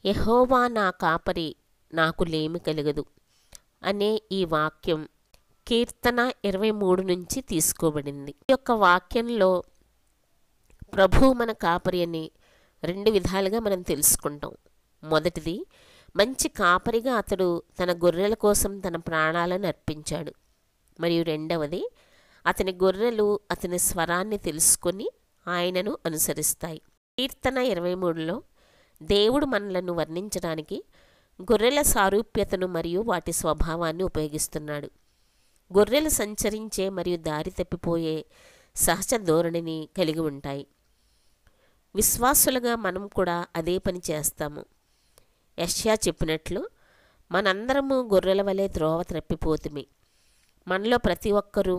యెహోవా నా కాపరి, నాకు లేమి కలగదు అనే ఈ వాక్యం కీర్తన 23 నుంచి తీసుకోబడింది. ఈ యొక్క వాక్యంలో ప్రభువు మన కాపరి అని రెండు విధాలుగా మనం తెలుసుకుంటాం. మొదటిది, మంచి కాపరిగా అతడు తన గొర్రెల కోసం తన ప్రాణాలను అర్పించాడు. మరియు రెండవది, అతని గొర్రెలు అతని స్వరాన్ని తెలుసుకొని ఆయనను అనుసరిస్తాయి. కీర్తన 23లో దేవుడు మనలను వర్ణించడానికి గొర్రెల సారూప్యతను మరియు వాటి స్వభావాన్ని ఉపయోగిస్తున్నాడు. గొర్రెలు సంచరించే మరియు దారి తప్పిపోయే సహజ ధోరణిని కలిగి ఉంటాయి. విశ్వాసులుగా మనం కూడా అదే పని చేస్తాము. యెషయా చెప్పినట్లు, మనందరము గొర్రెల వలె త్రోవ త్రప్పిపోతుమి, మనలో ప్రతి ఒక్కరూ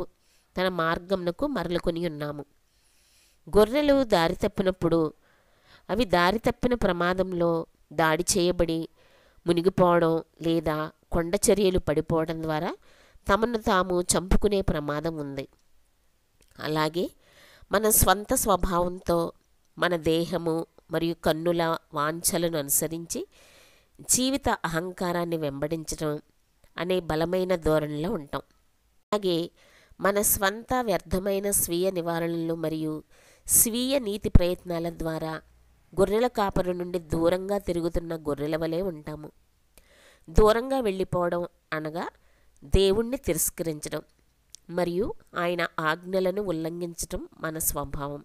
తన మార్గమునకు మరలుకొని ఉన్నాము. గొర్రెలు దారి తప్పినప్పుడు అవి దారి తప్పిన ప్రమాదంలో దాడి చేయబడి మునిగిపోవడం లేదా కొండ చర్యలు పడిపోవడం ద్వారా తమను తాము చంపుకునే ప్రమాదం ఉంది. అలాగే మన స్వంత స్వభావంతో మన దేహము మరియు కన్నుల వాంఛలను అనుసరించి జీవిత అహంకారాన్ని వెంబడించడం అనే బలమైన ధోరణిలో ఉంటాం. అలాగే మన స్వంత వ్యర్థమైన స్వీయ నివారణలు మరియు స్వీయ నీతి ప్రయత్నాల ద్వారా గొర్రెల కాపరి నుండి దూరంగా తిరుగుతున్న గొర్రెల వలె ఉంటాము. దూరంగా వెళ్ళిపోవడం అనగా దేవుణ్ణి తిరస్కరించడం మరియు ఆయన ఆజ్ఞలను ఉల్లంఘించడం మన స్వభావం.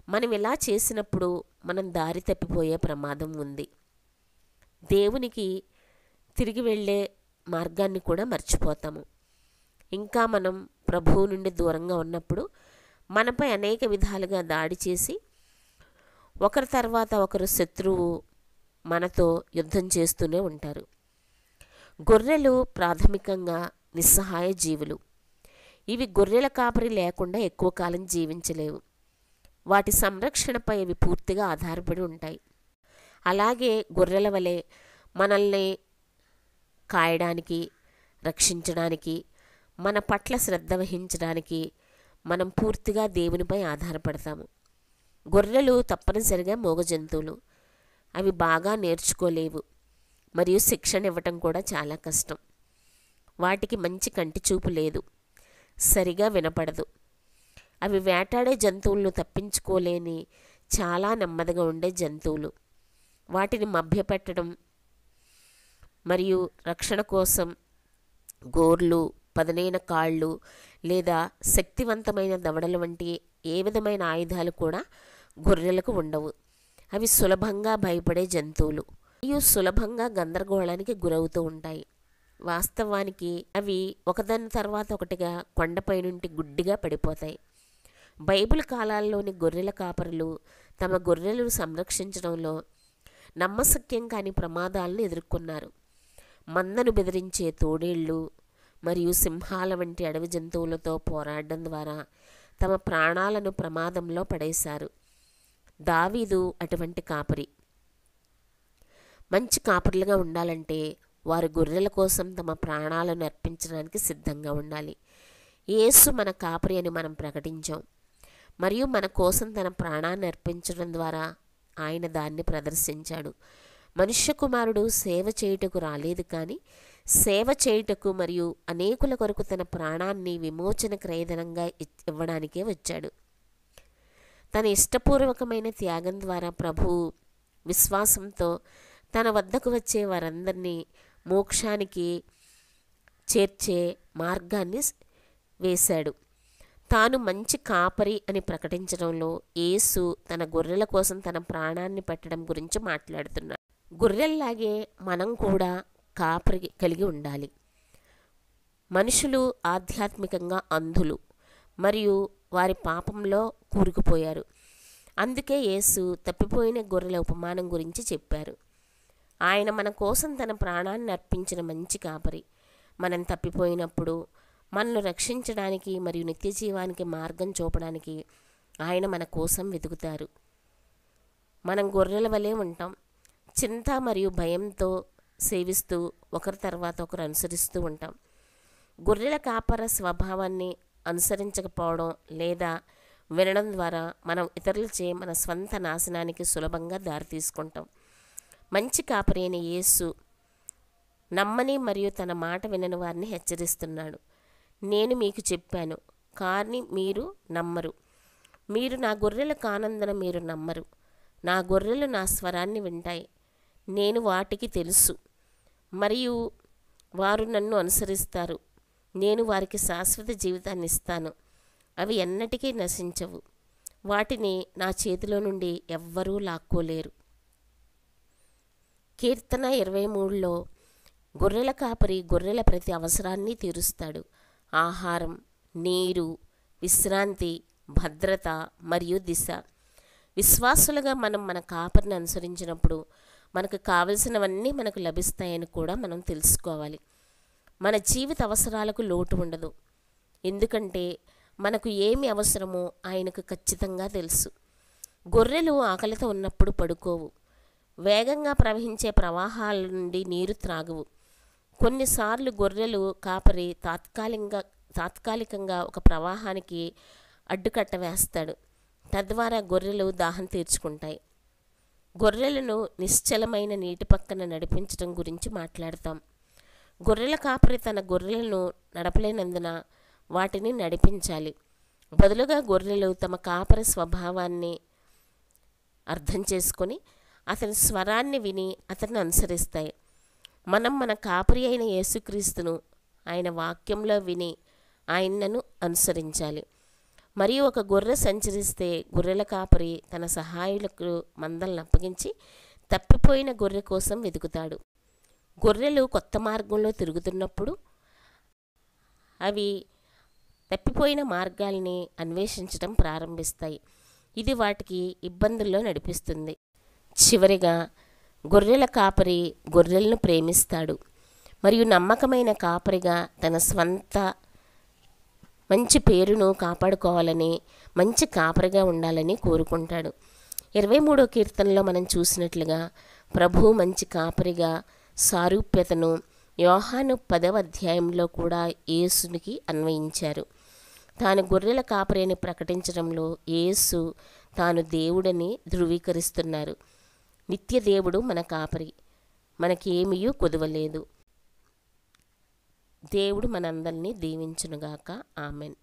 మనం ఇలా చేసినప్పుడు మనం దారి తప్పిపోయే ప్రమాదం ఉంది. దేవునికి తిరిగి వెళ్ళే మార్గాన్ని కూడా మర్చిపోతాము. ఇంకా మనం ప్రభువు నుండి దూరంగా ఉన్నప్పుడు మనపై అనేక విధాలుగా దాడి చేసి ఒకరి తర్వాత ఒకరు శత్రువు మనతో యుద్ధం చేస్తూనే ఉంటారు. గొర్రెలు ప్రాథమికంగా నిస్సహాయ జీవులు. ఇవి గొర్రెల కాపరి లేకుండా ఎక్కువ కాలం జీవించలేవు. వాటి సంరక్షణపై ఇవి పూర్తిగా ఆధారపడి ఉంటాయి. అలాగే గొర్రెల వలె మనల్ని కాయడానికి, రక్షించడానికి, మన పట్ల శ్రద్ధ వహించడానికి మనం పూర్తిగా దేవునిపై ఆధారపడతాము. గొర్రెలు తప్పనిసరిగా మూగ జంతువులు. అవి బాగా నేర్చుకోలేవు మరియు శిక్షణ ఇవ్వటం కూడా చాలా కష్టం. వాటికి మంచి కంటి చూపు లేదు, సరిగా వినపడదు. అవి వేటాడే జంతువులను తప్పించుకోలేని చాలా నెమ్మదిగా ఉండే జంతువులు. వాటిని మభ్యపెట్టడం మరియు రక్షణ కోసం గోర్లు, పదునైన కాళ్ళు లేదా శక్తివంతమైన దవడల వంటి ఏ విధమైన ఆయుధాలు కూడా గొర్రెలకు ఉండవు. అవి సులభంగా భయపడే జంతువులు మరియు సులభంగా గందరగోళానికి గురవుతూ ఉంటాయి. వాస్తవానికి అవి ఒకదాని తర్వాత ఒకటిగా కొండపై నుండి గుడ్డిగా పడిపోతాయి. బైబిల్ కాలాల్లోని గొర్రెల కాపరులు తమ గొర్రెలను సంరక్షించడంలో నమ్మశక్యం కాని ప్రమాదాలను ఎదుర్కొన్నారు. మందను బెదిరించే తోడేళ్ళు మరియు సింహాల వంటి అడవి జంతువులతో పోరాడడం ద్వారా తమ ప్రాణాలను ప్రమాదంలో పడేశారు. దావీదు అటువంటి కాపరి. మంచి కాపరులుగా ఉండాలంటే వారు గొర్రెల కోసం తమ ప్రాణాలను అర్పించడానికి సిద్ధంగా ఉండాలి. యేసు మన కాపరి అని మనం ప్రకటించాం మరియు మన కోసం తన ప్రాణాన్ని అర్పించడం ద్వారా ఆయన దాన్ని ప్రదర్శించాడు. మనుష్య కుమారుడు సేవ చేయుటకు రాలేదు, కానీ సేవ చేయుటకు మరియు అనేకుల కొరకు తన ప్రాణాన్ని విమోచన క్రయధనంగా ఇవ్వడానికే వచ్చాడు. తన ఇష్టపూర్వకమైన త్యాగం ద్వారా ప్రభువు విశ్వాసంతో తన వద్దకు వచ్చే వారందరినీ మోక్షానికి చేర్చే మార్గాన్ని వేశాడు. తాను మంచి కాపరి అని ప్రకటించడంలో యేసు తన గొర్రెల కోసం తన ప్రాణాన్ని పెట్టడం గురించి మాట్లాడుతున్నాడు. గొర్రెల్లాగే మనం కూడా కాపరి కలిగి ఉండాలి. మనుషులు ఆధ్యాత్మికంగా అంధులు మరియు వారి పాపంలో కూరుకుపోయారు. అందుకే యేసు తప్పిపోయిన గొర్రెల ఉపమానం గురించి చెప్పారు. ఆయన మన కోసం తన ప్రాణాన్ని అర్పించిన మంచి కాపరి. మనం తప్పిపోయినప్పుడు మనల్ని రక్షించడానికి మరియు నిత్య జీవానికి మార్గం చూపడానికి ఆయన మన కోసం వెతుకుతారు. మనం గొర్రెల వలె ఉంటాం. చింత మరియు భయంతో సేవిస్తూ ఒకరి తర్వాత ఒకరు అనుసరిస్తూ ఉంటాం. గొర్రెల కాపర స్వభావాన్ని అనుసరించకపోవడం లేదా వినడం ద్వారా మనం ఇతరులచే మన స్వంత నాశనానికి సులభంగా దారి తీసుకుంటాం. మంచి కాపరి అయిన యేసు నమ్మని మరియు తన మాట వినని వారిని హెచ్చరిస్తున్నాడు. నేను మీకు చెప్పాను కానీ మీరు నమ్మరు. మీరు నా గొర్రెలు కానందున మీరు నమ్మరు. నా గొర్రెలు నా స్వరాన్ని వింటాయి. నేను వాటికి తెలుసు మరియు వారు నన్ను అనుసరిస్తారు. నేను వారికి శాశ్వత జీవితాన్ని ఇస్తాను. అవి ఎన్నటికీ నశించవు. వాటిని నా చేతిలో నుండి ఎవ్వరూ లాక్కోలేరు. కీర్తన 23లో గొర్రెల కాపరి గొర్రెల ప్రతి అవసరాన్ని తీరుస్తాడు. ఆహారం, నీరు, విశ్రాంతి, భద్రత మరియు దిశ. విశ్వాసులుగా మనం మన కాపరిని అనుసరించినప్పుడు మనకు కావలసినవన్నీ మనకు లభిస్తాయని కూడా మనం తెలుసుకోవాలి. మన జీవిత అవసరాలకు లోటు ఉండదు. ఎందుకంటే మనకు ఏమి అవసరమో ఆయనకు ఖచ్చితంగా తెలుసు. గొర్రెలు ఆకలితో ఉన్నప్పుడు పడుకోవు. వేగంగా ప్రవహించే ప్రవాహాల నుండి నీరు త్రాగవు. కొన్నిసార్లు గొర్రెలు కాపరి తాత్కాలికంగా ఒక ప్రవాహానికి అడ్డుకట్ట వేస్తాడు. తద్వారా గొర్రెలు దాహం తీర్చుకుంటాయి. గొర్రెలను నిశ్చలమైన నీటి పక్కన నడిపించడం గురించి మాట్లాడతాం. గొర్రెల కాపరి తన గొర్రెలను నడపలేనందున వాటిని నడిపించాలి. బదులుగా గొర్రెలు తమ కాపరి స్వభావాన్ని అర్థం చేసుకొని అతని స్వరాన్ని విని అతన్ని అనుసరిస్తాయి. మనం మన కాపరి అయిన యేసుక్రీస్తును ఆయన వాక్యంలో విని ఆయనను అనుసరించాలి. మరియు ఒక గొర్రె సంచరిస్తే గొర్రెల కాపరి తన సహాయులకు మందలను అప్పగించి తప్పిపోయిన గొర్రె కోసం వెతుకుతాడు. గొర్రెలు కొత్త మార్గంలో తిరుగుతున్నప్పుడు అవి తప్పిపోయిన మార్గాల్ని అన్వేషించడం ప్రారంభిస్తాయి. ఇది వాటికి ఇబ్బందుల్లో నడిపిస్తుంది. చివరిగా గొర్రెల కాపరి గొర్రెలను ప్రేమిస్తాడు మరియు నమ్మకమైన కాపరిగా తన స్వంత మంచి పేరును కాపాడుకోవాలని, మంచి కాపరిగా ఉండాలని కోరుకుంటాడు. 23వ కీర్తనలో మనం చూసినట్లుగా ప్రభువు మంచి కాపరిగా సారూప్యతను యోహాను 10వ అధ్యాయంలో కూడా యేసునికి అన్వయించారు. తాను గొర్రెల కాపరి అని ప్రకటించడంలో యేసు తాను దేవుడని ధృవీకరిస్తున్నారు. నిత్య దేవుడు మన కాపరి, మనకేమీ కొదవలేదు. దేవుడు మనందరినీ దీవించునుగాక. ఆమెన్.